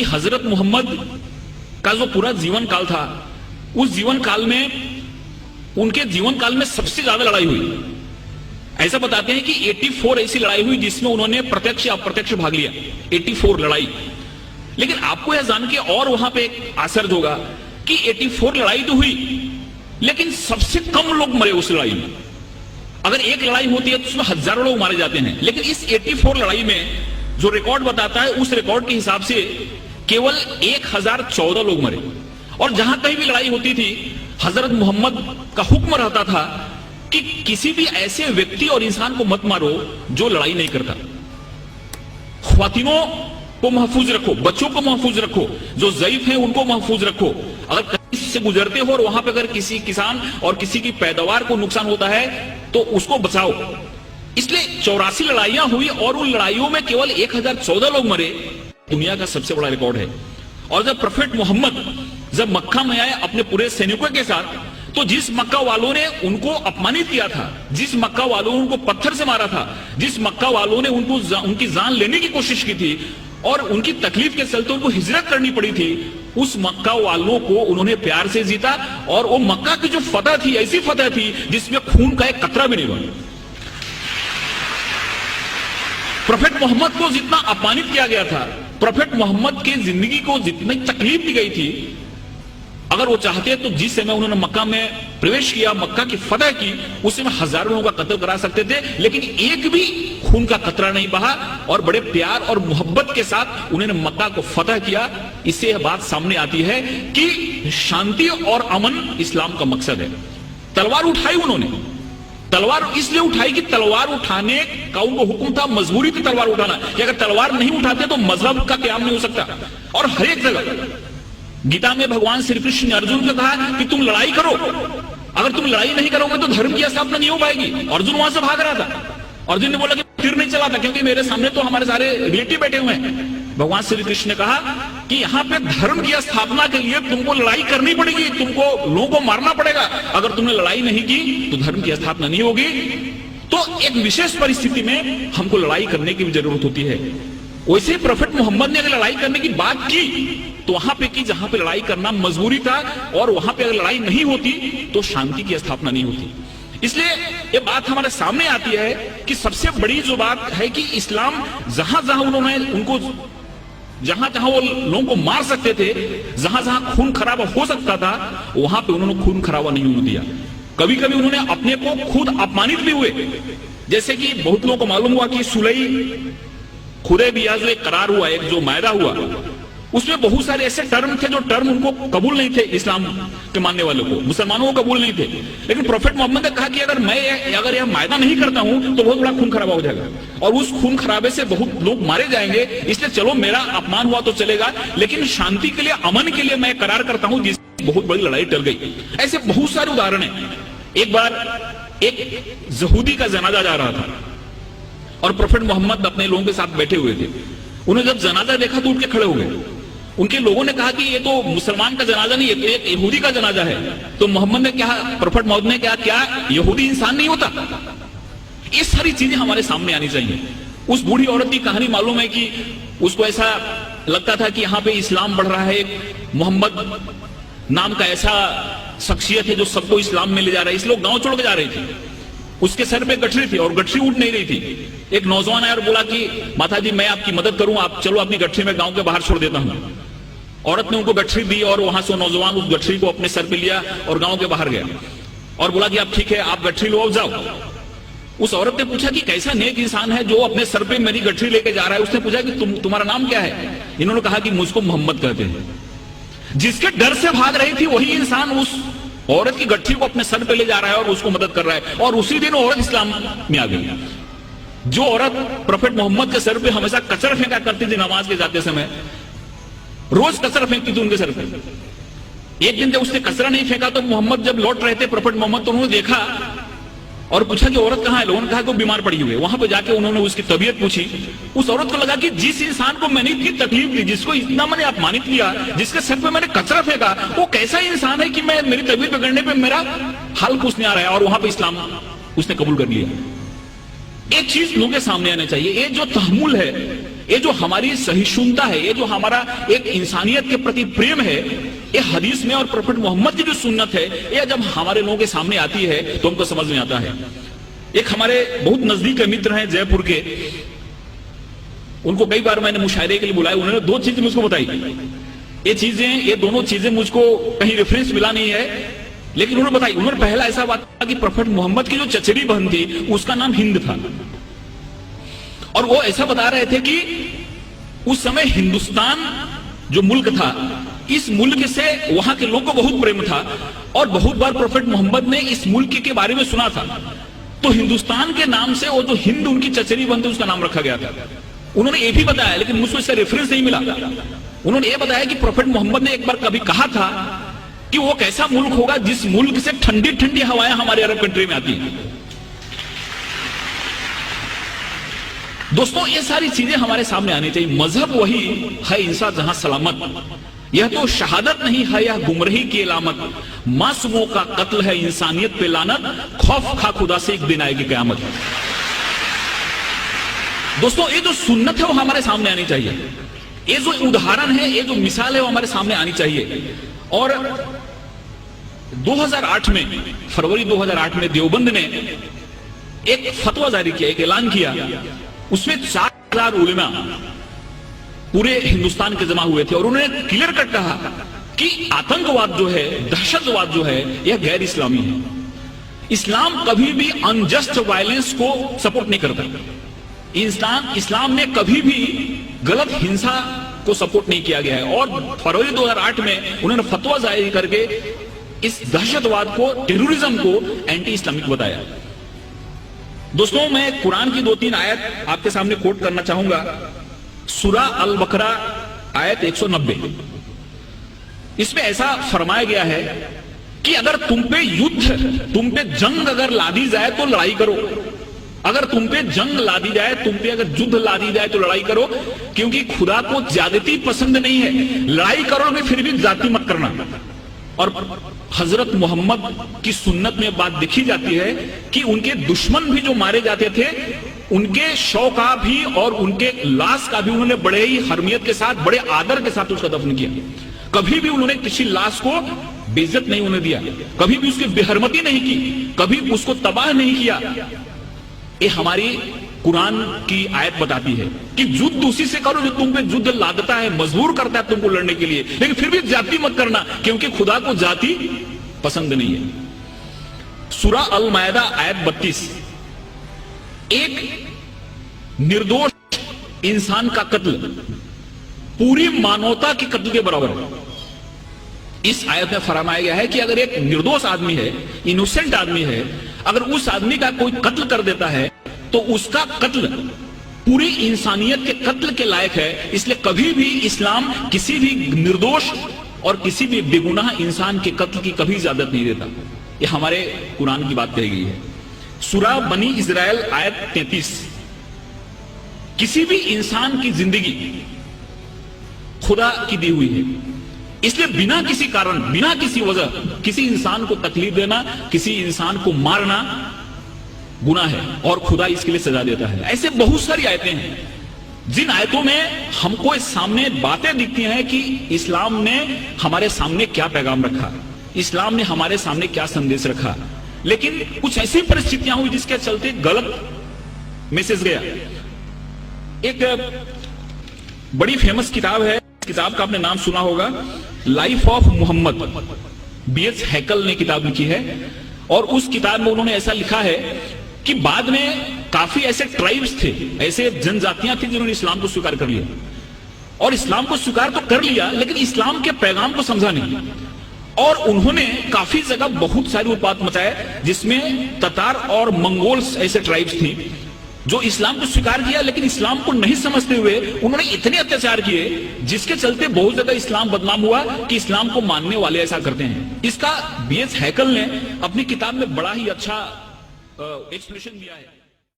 कि हजरत मोहम्मद का जो पूरा जीवन काल था, उस जीवन काल में, उनके जीवन काल में सबसे ज्यादा लड़ाई हुई। ऐसा बताते हैं कि 84 ऐसी लड़ाई हुई जिसमें उन्होंने प्रत्यक्ष या अप्रत्यक्ष भाग लिया। 84 लड़ाई। लेकिन आपको यह जान के और वहां पे एक आश्चर्य होगा कि 84 लड़ाई तो हुई, लेकिन सबसे कम लोग मरे उस लड़ाई में। अगर एक लड़ाई होती है तो उसमें हजारों लोग मारे जाते हैं, लेकिन इस 84 लड़ाई में जो रिकॉर्ड बताता है, उस रिकॉर्ड के हिसाब से केवल 1014 लोग मरे। और जहां कहीं भी लड़ाई होती थी, हजरत मोहम्मद का हुक्म रहता था कि किसी भी ऐसे व्यक्ति और इंसान को मत मारो जो लड़ाई नहीं करता। ख्वातीनों को महफूज रखो, बच्चों को महफूज रखो, जो ज़ईफ हैं उनको महफूज रखो। अगर कहीं से गुजरते हो और वहां पर अगर किसी किसान और किसी की पैदावार को नुकसान होता है तो उसको बचाओ। इसलिए 84 लड़ाइयां हुई और उन लड़ाइयों में केवल 1014 लोग मरे। दुनिया का सबसे बड़ा रिकॉर्ड है। और जब प्रोफेट मोहम्मद जब मक्का में आए अपने पूरे सैनिकों के साथ, तो जिस मक्का वालों ने उनको अपमानित किया था, जिस मक्का वालों ने उनको पत्थर से मारा था, जिस मक्का वालों ने उनकी जान लेने की कोशिश की थी और उनकी तकलीफ के चलते उनको हिजरत करनी पड़ी थी, उस मक्का वालों को उन्होंने प्यार से जीता। और वो मक्का की जो फतह थी, ऐसी फतह थी जिसमें खून का एक कतरा भी नहीं बना। प्रोफेट मोहम्मद को जितना अपमानित किया गया था, प्रोफेट मोहम्मद की जिंदगी को जितनी तकलीफ दी गई थी, अगर वो चाहते तो जिस समय उन्होंने मक्का में प्रवेश किया, मक्का की फतह की, उस समय हजारों लोगों का कत्ल करा सकते थे, लेकिन एक भी खून का कतरा नहीं बहा और बड़े प्यार और मोहब्बत के साथ उन्होंने मक्का को फतह किया। इससे यह बात सामने आती है कि शांति और अमन इस्लाम का मकसद है। तलवार उठाई उन्होंने, तलवार इसलिए उठाई कि तलवार उठाने का उनको हुक्म था, मजबूरी थी तलवार उठाना, कि अगर तलवार नहीं उठाते तो मजहब का क्याम नहीं हो सकता। और हर एक जगह गीता में भगवान श्री कृष्ण ने अर्जुन को कहा कि तुम लड़ाई करो, अगर तुम लड़ाई नहीं करोगे तो धर्म की स्थापना नहीं हो पाएगी। अर्जुन वहां से भाग रहा था। अर्जुन ने बोला कि तीर नहीं चलाता क्योंकि मेरे सामने तो हमारे सारे रिलेटिव बैठे हुए हैं। भगवान श्री कृष्ण ने कहा कि यहाँ पे धर्म की स्थापना के लिए तुमको लड़ाई करनी पड़ेगी, तुमको लोगों को मारना पड़ेगा। अगर तुमने लड़ाई नहीं की तो धर्म की स्थापना नहीं होगी। तो एक विशेष परिस्थिति में हमको लड़ाई करने की भी जरूरत होती है। वैसे प्रोफेट मोहम्मद ने अगर लड़ाई करने की बात की तो वहां पे की जहां पे लड़ाई करना मजबूरी था, और वहां पे अगर लड़ाई नहीं होती तो शांति की स्थापना नहीं होती। इसलिए ये बात हमारे सामने आती है कि सबसे बड़ी जो बात है कि इस्लाम जहां जहां उन्होंने उनको जहां जहां वो लोगों को मार सकते थे, जहां जहां खून खराबा हो सकता था, वहां पे उन्होंने खून खराबा नहीं होने दिया। कभी कभी उन्होंने अपने को खुद अपमानित भी हुए। जैसे कि बहुत लोगों को मालूम हुआ कि सुलह हुदैबिया जो एक करार हुआ, एक जो मायदा हुआ, उसमें बहुत सारे ऐसे टर्म थे जो टर्म उनको कबूल नहीं थे, इस्लाम के मानने वालों को, मुसलमानों को कबूल नहीं थे। लेकिन प्रोफेट मोहम्मद ने कहा कि अगर यह मायदा नहीं करता हूं तो बहुत बड़ा खून खराबा हो जाएगा और उस खून खराबे से बहुत लोग मारे जाएंगे। इसलिए चलो मेरा अपमान हुआ तो चलेगा, लेकिन शांति के लिए, अमन के लिए मैं करार करता हूं, जिससे बहुत बड़ी लड़ाई टल गई। ऐसे बहुत सारे उदाहरण है। एक बार एक यहूदी का जनाजा जा रहा था और प्रोफेट मोहम्मद अपने लोगों के साथ बैठे हुए थे। उन्होंने जब जनाजा देखा तो उठ के खड़े हो गए। उनके लोगों ने कहा कि ये तो मुसलमान का जनाजा नहीं, ये तो एक यहूदी का जनाजा है। तो मोहम्मद ने कहा, प्रोफेट मोहम्मद ने कहा, क्या यहूदी इंसान नहीं होता? ये सारी चीजें हमारे सामने आनी चाहिए। उस बूढ़ी औरत की कहानी मालूम है कि उसको ऐसा लगता था कि यहाँ पे इस्लाम बढ़ रहा है, एक मोहम्मद नाम का ऐसा शख्सियत है जो सबको इस्लाम में ले जा रहा है। इस लोग गांव छोड़ के जा रहे थे, उसके सर पे गठरी थी और गठरी उठ नहीं रही थी। एक नौजवान आया और बोला कि माता जी मैं आपकी मदद करूं, आप चलो अपनी गठरी में गांव के बाहर छोड़ देता हूं। औरत ने उनको गठरी दी और वहां से नौजवान उस गठरी को अपने सर पे लिया और गांव के बाहर गया और बोला कि आप ठीक है, आप गठरी लो, अब जाओ। उस औरत ने पूछा कि कैसा नेक इंसान है जो अपने सर पे मेरी गठरी लेके जा रहा है। उसने पूछा कि तुम्हारा नाम क्या है? इन्होंने कहा कि मुझको मोहम्मद कहते हैं। जिसके डर से भाग रही थी वही इंसान उस औरत की गठरी को अपने सर पे ले जा रहा है और उसको मदद कर रहा है, और उसी दिन औरत इस्लाम में आ गई। जो औरत प्रोफेट मोहम्मद के सर पे हमेशा कचरा फेंका करती थी नमाज के जाते समय, रोज कचरा फेंकती थी उनके सर पे। एक दिन जब उसने कचरा नहीं फेंका तो मोहम्मद जब लौट रहे थे, प्रोफेट मोहम्मद, तो उन्होंने देखा और पूछा कि औरत कहाँ है? लोगों ने कहा कि वो बीमार पड़ी हुई है। वहां पे जाके उन्होंने उसकी तबीयत पूछी। उस औरत को लगा कि जिस इंसान को मैंने इतनी तकलीफ दी, जिसको इतना मैंने अपमानित किया, जिसके सर पे मैंने कचरा फेंका, वो कैसा इंसान है कि मैं मेरी तबीयत बिगड़ने पे मेरा हाल पूछने आ रहा है। और वहां पे इस्लाम उसने कबूल कर लिया। एक चीज लोगों के सामने आना चाहिए, ये जो तहम्मुल है, ये जो हमारी सहिष्णुता है, ये जो हमारा एक इंसानियत के प्रति प्रेम है, ये हदीस में और प्रॉफेट मोहम्मद की जो सुन्नत है, ये जब हमारे लोगों के सामने आती है तो हमको समझ में आता है। एक हमारे बहुत नजदीक के मित्र हैं जयपुर के, उनको कई बार मैंने मुशायरे के लिए बुलाया, उन्होंने दो चीजें मुझको बताई। ये दोनों चीजें मुझको कहीं रेफरेंस मिला नहीं है, लेकिन उन्होंने बताई। उन्होंने पहला ऐसा बात कहा कि प्रॉफेट मोहम्मद की जो चचेरी बहन थी उसका नाम हिंद था, और वो ऐसा बता रहे थे कि उस समय हिंदुस्तान जो मुल्क था, इस मुल्क से वहां के लोगों को बहुत प्रेम था, और बहुत बार प्रॉफेट मोहम्मद ने इस मुल्क के बारे में सुना था, तो हिंदुस्तान के नाम से वो जो हिंद उनकी चचेरी बहन थी उसका नाम रखा गया था। उन्होंने ये भी बताया, लेकिन मुझको इसका रेफरेंस नहीं मिला। उन्होंने ये बताया कि प्रॉफेट मोहम्मद ने एक बार कभी कहा था कि वो कैसा मुल्क होगा जिस मुल्क से ठंडी ठंडी हवाएं हमारे अरब कंट्री में आती हैं। दोस्तों, ये सारी चीजें हमारे सामने आनी चाहिए। मजहब वही है इंसान जहां सलामत, यह तो शहादत नहीं है, यह गुमराही की अलामत। मासूमों का कत्ल है इंसानियत पे लानत, खौफ खा खुदा से एक दिन आएगी कयामत। दोस्तों, ये जो सुन्नत है वो हमारे सामने आनी चाहिए, ये जो उदाहरण है, ये जो मिसाल है वो हमारे सामने आनी चाहिए। और 2008 में, फरवरी 2008 में देवबंद ने एक फतवा जारी किया, एक ऐलान किया। उसमें 4000 उलेमा पूरे हिंदुस्तान के जमा हुए थे, और उन्होंने क्लियर कट कहा कि आतंकवाद जो है, दहशतवाद जो है, यह गैर इस्लामी है। इस्लाम कभी भी अनजस्ट वायलेंस को सपोर्ट नहीं करता। इस्लाम ने कभी भी गलत हिंसा को सपोर्ट नहीं किया गया है। और फरवरी 2008 में उन्होंने फतवा जारी करके इस दहशतवाद को, टेररिज्म को एंटी इस्लामिक बताया। दोस्तों, मैं कुरान की 2-3 आयत आपके सामने कोट करना चाहूंगा। सूरा अल बकरा आयत 190, इसमें ऐसा फरमाया गया है कि अगर तुम पे जंग अगर लादी जाए तो लड़ाई करो। अगर तुम पे जंग लादी जाए, तुम पे अगर युद्ध लादी जाए तो लड़ाई करो, क्योंकि खुदा को ज्यादती पसंद नहीं है। लड़ाई करोगे फिर भी जाति मत करना। और हजरत मोहम्मद की सुन्नत में बात देखी जाती है कि उनके दुश्मन भी जो मारे जाते थे, उनके शव का भी और उनके लाश का भी उन्होंने बड़े ही हरमियत के साथ, बड़े आदर के साथ उसका दफन किया। कभी भी उन्होंने किसी लाश को बेइज्जत नहीं उन्हें दिया, कभी भी उसकी बेहरमती नहीं की, कभी उसको तबाह नहीं किया। ये हमारी कुरान की आयत बताती है कि युद्ध उसी से करो जो तुम पे युद्ध लादता है, मजबूर करता है तुमको लड़ने के लिए, लेकिन फिर भी जाति मत करना, क्योंकि खुदा को जाति पसंद नहीं है। सूरा अल मायदा आयत 32, एक निर्दोष इंसान का कत्ल पूरी मानवता के कत्ल के बराबर है। इस आयत में फरमाया गया है कि अगर एक निर्दोष आदमी है, इनोसेंट आदमी है, अगर उस आदमी का कोई कत्ल कर देता है तो उसका कत्ल पूरी इंसानियत के कत्ल के लायक है। इसलिए कभी भी इस्लाम किसी भी निर्दोष और किसी भी बेगुनाह इंसान के कत्ल की कभी इजाजत नहीं देता। ये हमारे कुरान की बात कही गई है। सूरा बनी इजराइल आयत 33, किसी भी इंसान की जिंदगी खुदा की दी हुई है, इसलिए बिना किसी कारण, बिना किसी वजह किसी इंसान को तकलीफ देना, किसी इंसान को मारना गुनाह है, और खुदा इसके लिए सजा देता है। ऐसे बहुत सारी आयतें हैं जिन आयतों में हमको इस सामने बातें दिखती हैं कि इस्लाम ने हमारे सामने क्या पैगाम रखा, इस्लाम ने हमारे सामने क्या संदेश रखा। लेकिन कुछ ऐसी परिस्थितियां हुई जिसके चलते गलत मैसेज गया। एक बड़ी फेमस किताब है, किताब का आपने नाम सुना होगा, लाइफ ऑफ मोहम्मद, B.H. हैकल ने किताब लिखी है। और उस किताब में उन्होंने ऐसा लिखा है कि बाद में काफी ऐसे ट्राइब्स थे, ऐसे जनजातियां थी जिन्होंने इस्लाम को स्वीकार कर लिया, और इस्लाम को स्वीकार तो कर लिया लेकिन इस्लाम के पैगाम को समझा नहीं, और उन्होंने काफी जगह बहुत सारी उत्पात मचाए, जिसमें ततार और मंगोल्स ऐसे ट्राइब्स थी जो इस्लाम को स्वीकार किया लेकिन इस्लाम को नहीं समझते हुए उन्होंने इतने अत्याचार किए जिसके चलते बहुत ज्यादा इस्लाम बदनाम हुआ कि इस्लाम को मानने वाले ऐसा करते हैं। इसका B.H. हैकल ने अपनी किताब में बड़ा ही अच्छा एक्सप्लेनेशन दिया है।